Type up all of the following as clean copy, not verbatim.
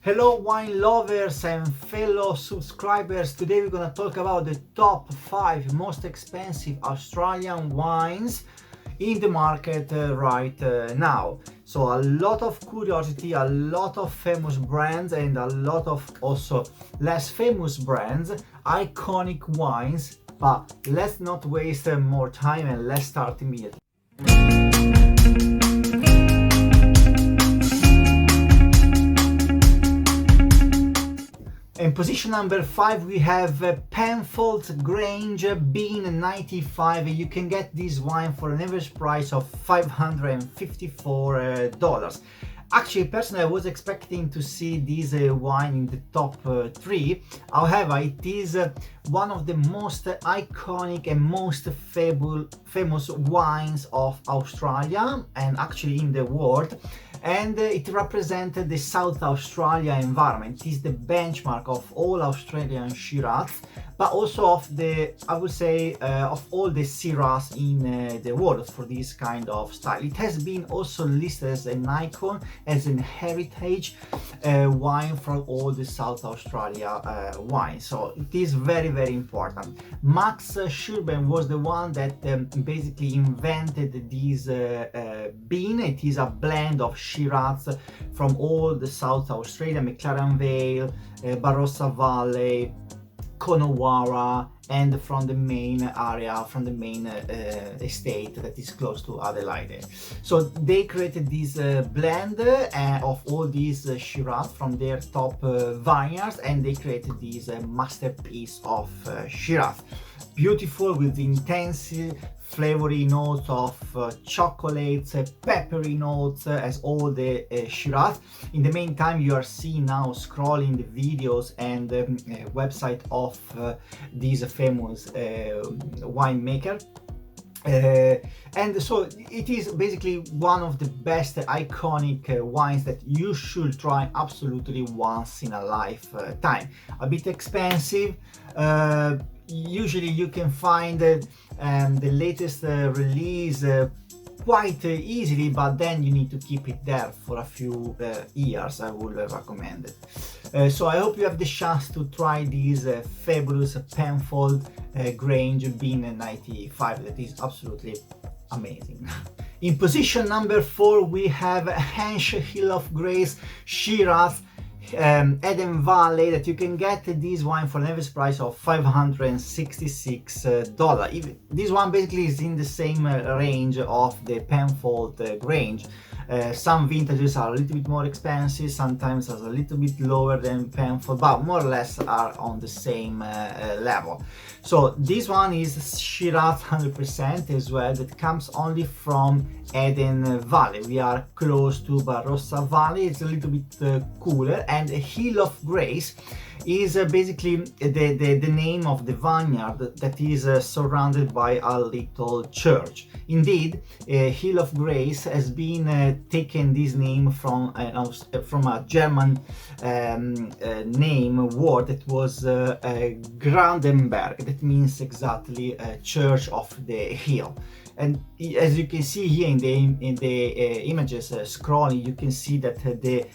Hello wine lovers and fellow subscribers. Today we're gonna talk about the top 5 most expensive Australian wines in the market right now. So a lot of curiosity, a lot of famous brands and a lot of also less famous brands, iconic wines, but let's not waste more time and let's start immediately. In position number 5 we have Penfolds Grange Bean 95. You can get this wine for an average price of $554. Actually, personally, I was expecting to see this wine in the top 3. However, it is one of the most iconic and most famous wines of Australia and actually in the world. And it represented the South Australia environment. It is the benchmark of all Australian Shiraz, but also of the, I would say, of all the Shiraz in the world for this kind of style. It has been also listed as an icon, as an heritage wine from all the South Australia wines. So it is very, very important. Max Schurben was the one that basically invented this bean. It is a blend of Shiraz from all the South Australia, McLaren Vale, Barossa Valley, Coonawarra, and from the main area, from the main estate that is close to Adelaide. So they created this blend of all these Shiraz from their top vineyards, and they created this masterpiece of Shiraz. Beautiful, with intense flavory notes of chocolates, peppery notes, as all the Shiraz. In the meantime, you are seeing now scrolling the videos and the website of this famous winemaker. And so it is basically one of the best iconic wines that you should try absolutely once in a lifetime. A bit expensive. Usually you can find the latest release quite easily, but then you need to keep it there for a few years. I would recommend it. So I hope you have the chance to try this fabulous Penfolds Grange Bean 95. That is absolutely amazing. In position number 4 we have Hensch Hill of Grace Shiraz Eden Valley, that you can get this wine for an average price of $566. This one basically is in the same range of the Penfolds Grange. Some vintages are a little bit more expensive, sometimes are a little bit lower than Penfolds, but more or less are on the same level. So this one is Shiraz 100% as well, that comes only from Eden Valley. We are close to Barossa Valley. It's a little bit cooler, and Hill of Grace is basically the name of the vineyard that is surrounded by a little church. Indeed, Hill of Grace has been taken this name from a German name word that was Brandenberg, that means exactly Church of the Hill. And as you can see here in the images scrolling, you can see that the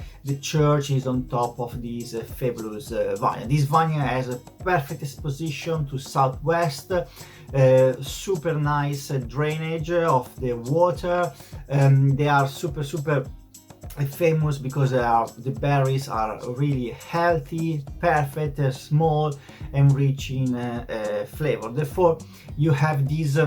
church is on top of this fabulous vineyard. This vineyard has a perfect exposition to southwest, super nice drainage of the water. They are super famous because the berries are really healthy, perfect, small, and rich in flavor. Therefore, you have these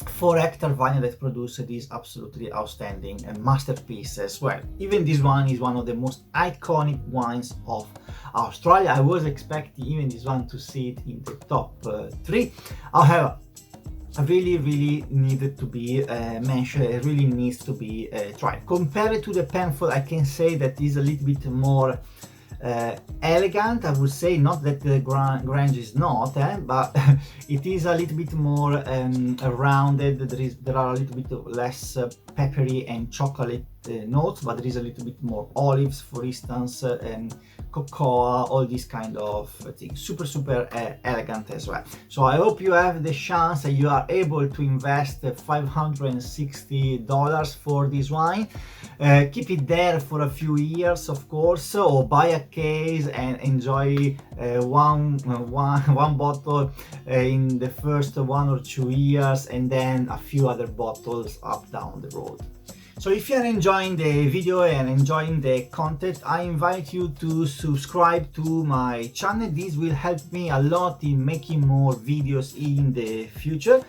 4-hectare vineyard that produces this absolutely outstanding masterpiece as well. Even this one is one of the most iconic wines of Australia. I was expecting even this one to see it in the top 3. However, really needed to be mentioned. It really needs to be tried. Compared to the Penfolds, I can say that is a little bit more elegant, I would say. Not that the Grange is not, but it is a little bit more rounded. There are a little bit less peppery and chocolate notes, but there is a little bit more olives, for instance, and cocoa, all these kind of things. Super elegant as well. So I hope you have the chance that you are able to invest $560 for this wine. Keep it there for a few years, of course, or buy a case and enjoy one bottle in the first 1 or 2 years, and then a few other bottles up down the road. So if you are enjoying the video and enjoying the content, I invite you to subscribe to my channel. This will help me a lot in making more videos in the future.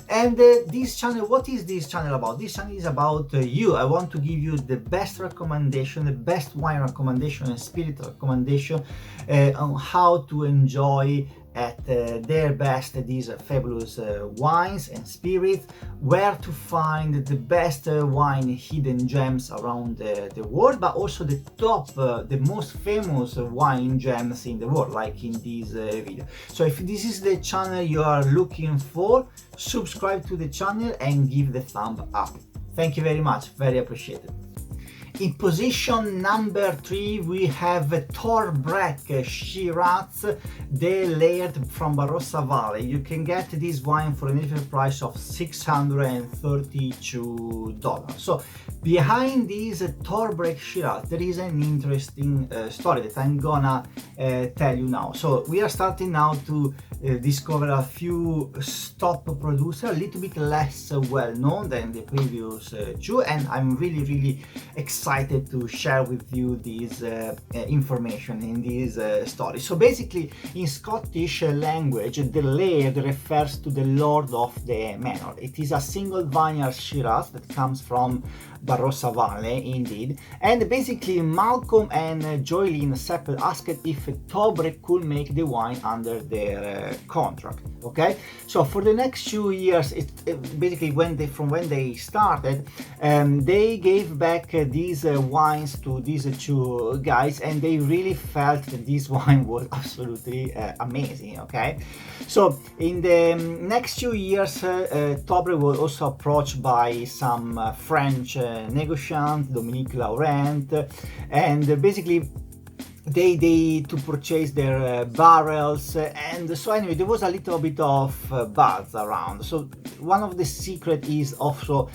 And this channel, what is this channel about? This channel is about you. I want to give you the best recommendation, the best wine recommendation and spirit recommendation on how to enjoy at their best these fabulous wines and spirits, where to find the best wine hidden gems around the world, but also the top, the most famous wine gems in the world, like in this video. So if this is the channel you are looking for, subscribe to the channel and give the thumb up. Thank you very much, very appreciated. In position number 3 we have Torbreck Shiraz Layered from Barossa Valley. You can get this wine for an initial price of $632. So behind this Torbreck Shiraz there is an interesting story that I'm gonna tell you now. So we are starting now to discover a few top producers, a little bit less well known than the previous two, and I'm really excited to share with you this information in this story. So basically, in Scottish language, the laird refers to the lord of the manor. It is a single vineyard Shiraz that comes from Barossa Valley, indeed. And basically, Malcolm and Joylene Seppel asked if Torbreck could make the wine under their contract. Okay, so for the next 2 years, basically from when they started, they gave back these wines to these two guys, and they really felt that this wine was absolutely amazing. Okay, so in the next 2 years, Torbreck was also approached by some French negotiant, Dominique Laurent, and basically they to purchase their barrels, and so anyway there was a little bit of buzz around. So one of the secret is also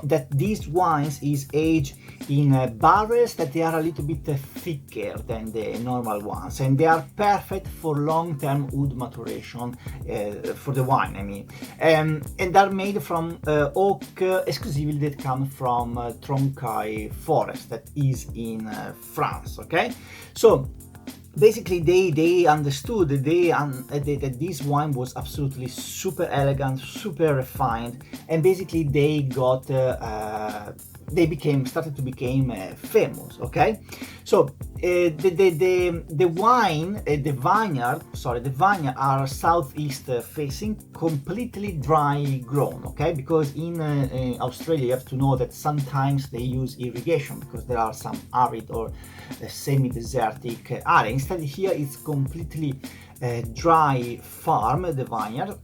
that these wines is aged in barrels that they are a little bit thicker than the normal ones, and they are perfect for long-term wood maturation for the wine, I mean, and they're made from oak exclusively that come from Troncaille forest that is in France. Okay, so basically they understood that this wine was absolutely super elegant, super refined, and basically they got started to become famous. Okay, so the vineyard are southeast facing, completely dry grown. Okay, because in Australia you have to know that sometimes they use irrigation because there are some arid or semi-desertic area. Instead here it's completely dry farm, the vineyard,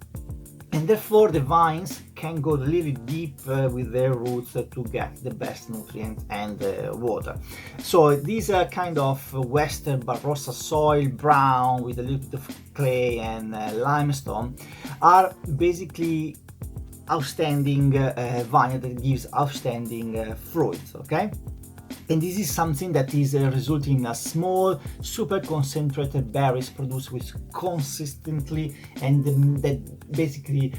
and therefore the vines can go really deep with their roots to get the best nutrients and water. So these are kind of western Barossa soil, brown with a little bit of clay and limestone, are basically outstanding vineyard that gives outstanding fruits. Okay, and this is something that is resulting in a small, super concentrated berries produced with consistently, and that basically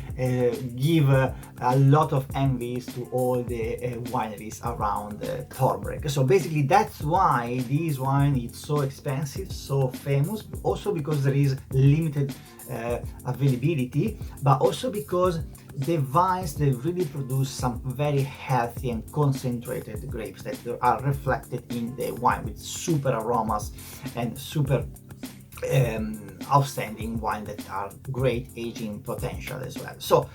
give a lot of envies to all the wineries around Torbreck. So basically that's why this wine is so expensive, so famous, also because there is limited availability, but also because the vines, they really produce some very healthy and concentrated grapes that are reflected in the wine with super aromas and super outstanding wine that are great aging potential as well. So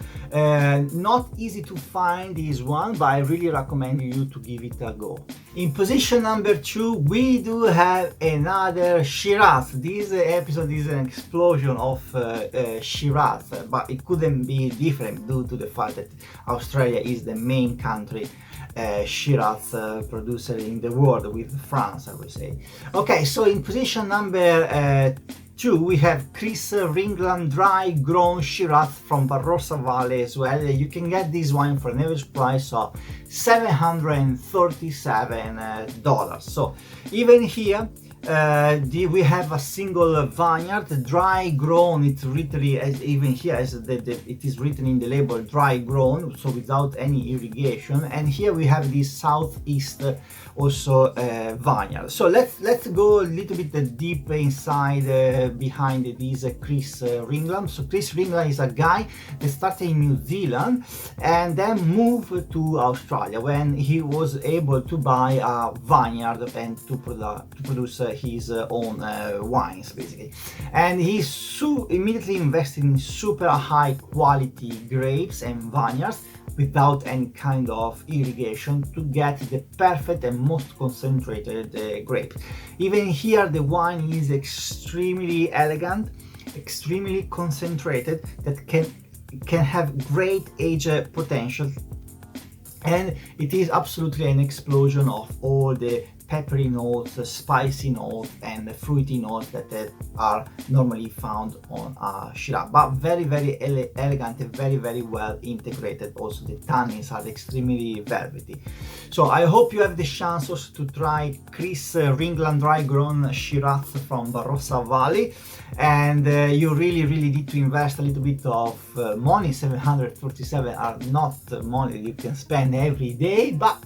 not easy to find this one, but I really recommend you to give it a go. In position number 2 we do have another Shiraz. This episode is an explosion of Shiraz, but it couldn't be different due to the fact that Australia is the main country Shiraz producer in the world, with France, I would say. Okay, so in position number 2 we have Chris Ringland Dry Grown Shiraz from Barossa Valley as well. You can get this wine for an average price of $737. So even here we have a single vineyard, dry grown. It's written even here as it is written in the label, dry grown, so without any irrigation. And here we have this southeast also vineyard. So let's go a little bit deep inside behind this Chris Ringland. So Chris Ringland is a guy that started in New Zealand and then moved to Australia when he was able to buy a vineyard and to produce his own wines, basically. And he immediately invested in super high quality grapes and vineyards without any kind of irrigation to get the perfect and most concentrated grapes. Even here the wine is extremely elegant, extremely concentrated, that can have great age potential, and it is absolutely an explosion of all the peppery notes, spicy notes, and fruity notes that are normally found on a Shiraz, but very elegant and very well integrated. Also the tannins are extremely velvety. So I hope you have the chance also to try Chris Ringland Dry Grown Shiraz from Barossa Valley, and you really need to invest a little bit of money. 747 are not money you can spend every day, but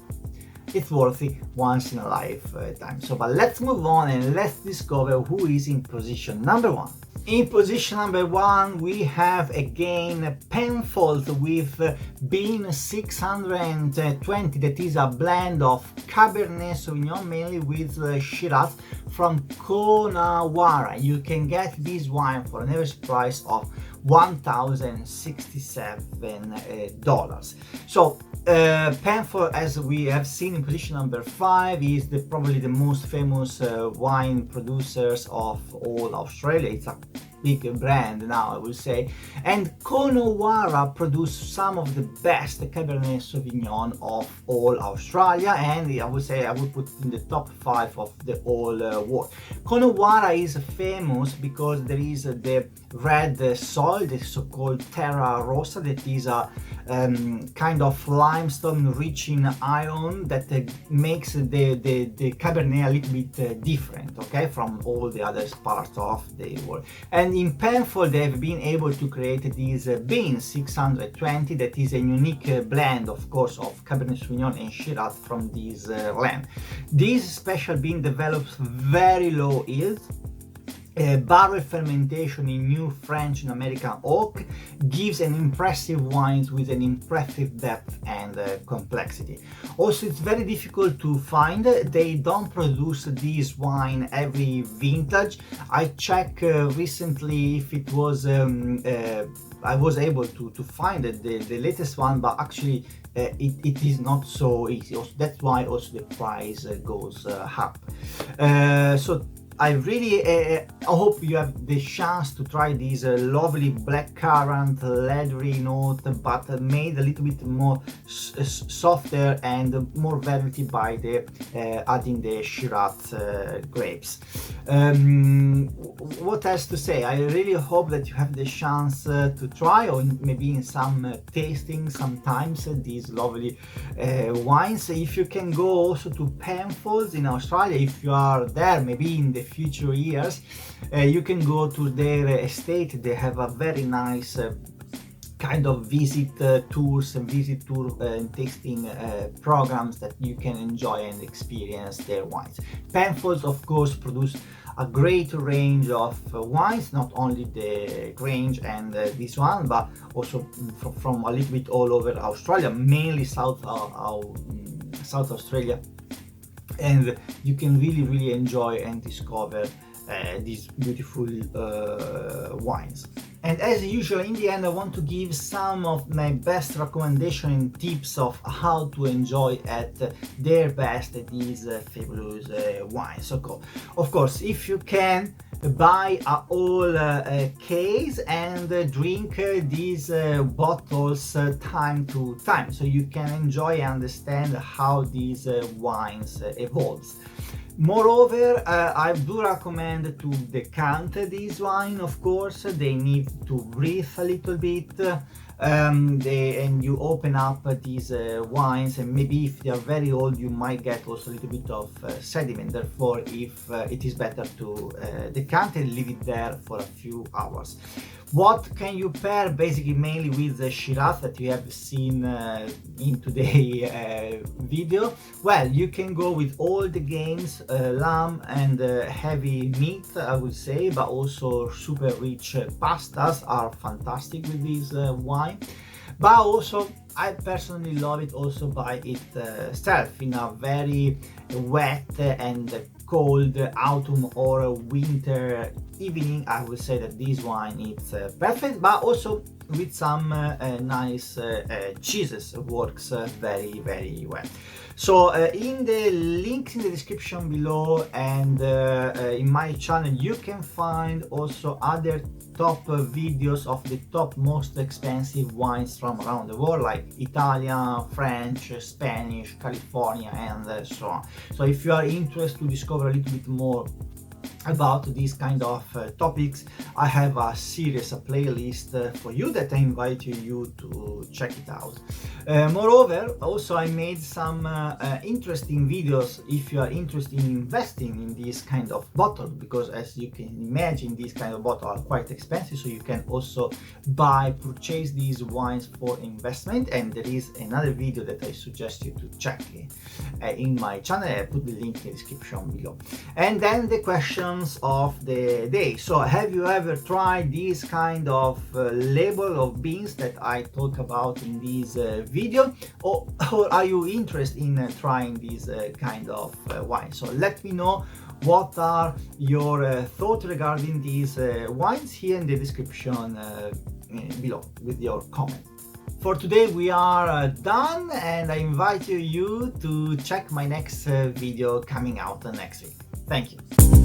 it's worth it once in a lifetime. So, but let's move on and let's discover who is in position number 1. In position number 1 we have again Penfolds with Bin 620, that is a blend of Cabernet Sauvignon mainly with Shiraz from Coonawarra. You can get this wine for an average price of $1,067. So Penfolds, as we have seen in position number 5, is probably the most famous wine producers of all Australia. It's a big brand now, I would say. And Coonawarra produce some of the best Cabernet Sauvignon of all Australia, and I would say I would put in the top 5 of the whole world. Coonawarra is famous because there is the red soil, the so-called terra rossa, that is a kind of limestone rich in iron that makes the Cabernet a little bit different, okay, from all the other parts of the world. And in Penfolds they have been able to create this Bin 620, that is a unique blend, of course, of Cabernet Sauvignon and Shiraz from this land. This special bean develops very low yields. Barrel fermentation in new French and American oak gives an impressive wines with an impressive depth and complexity. Also, it's very difficult to find. They don't produce this wine every vintage. I checked recently if it was I was able to find the latest one, but actually it is not so easy. Also, that's why also the price goes up. So I really hope you have the chance to try this lovely blackcurrant leathery note, but made a little bit more softer and more velvety by the adding the Shiraz grapes. What else to say? I really hope that you have the chance to try, or maybe in some tasting sometimes, these lovely wines. If you can go also to Penfolds in Australia, if you are there, maybe in the future years, you can go to their estate. They have a very nice kind of visit tours and and tasting programs that you can enjoy and experience their wines. Penfolds, of course, produce a great range of wines, not only the Grange and this one, but also from a little bit all over Australia, mainly South Australia. And you can really enjoy and discover these beautiful wines. And as usual, in the end, I want to give some of my best recommendations and tips of how to enjoy at their best these fabulous wines. So, of course, if you can, buy a whole case and drink these bottles time to time, so you can enjoy and understand how these wines evolves. Moreover, I do recommend to decant this wine. Of course, they need to breathe a little bit, and you open up these wines, and maybe if they are very old you might get also a little bit of sediment. Therefore, if it is better to decant and leave it there for a few hours. What can you pair? Basically mainly with the Shiraz that you have seen in today's video. Well, you can go with all the gains, lamb and heavy meat, I would say, but also super rich pastas are fantastic with this wine. But also, I personally love it also by itself in a very wet and cold autumn or winter evening. I would say that this wine is perfect, but also with some nice cheeses works very well. So in the links in the description below and in my channel you can find also other top videos of the top most expensive wines from around the world, like Italian, French, Spanish, California, and so on. So if you are interested to discover a little bit more about these kind of topics, I have a series, a playlist for you that I invite you to check it out. Moreover, also I made some interesting videos if you are interested in investing in this kind of bottle, because as you can imagine these kind of bottles are quite expensive, so you can also purchase these wines for investment. And there is another video that I suggest you to check in my channel. I put the link in the description below. And then the questions of the day. So have you ever tried this kind of label of beans that I talk about in this video, or are you interested in trying this kind of wine? So let me know what are your thoughts regarding these wines here in the description below with your comment. For today we are done, and I invite you to check my next video coming out next week. Thank you.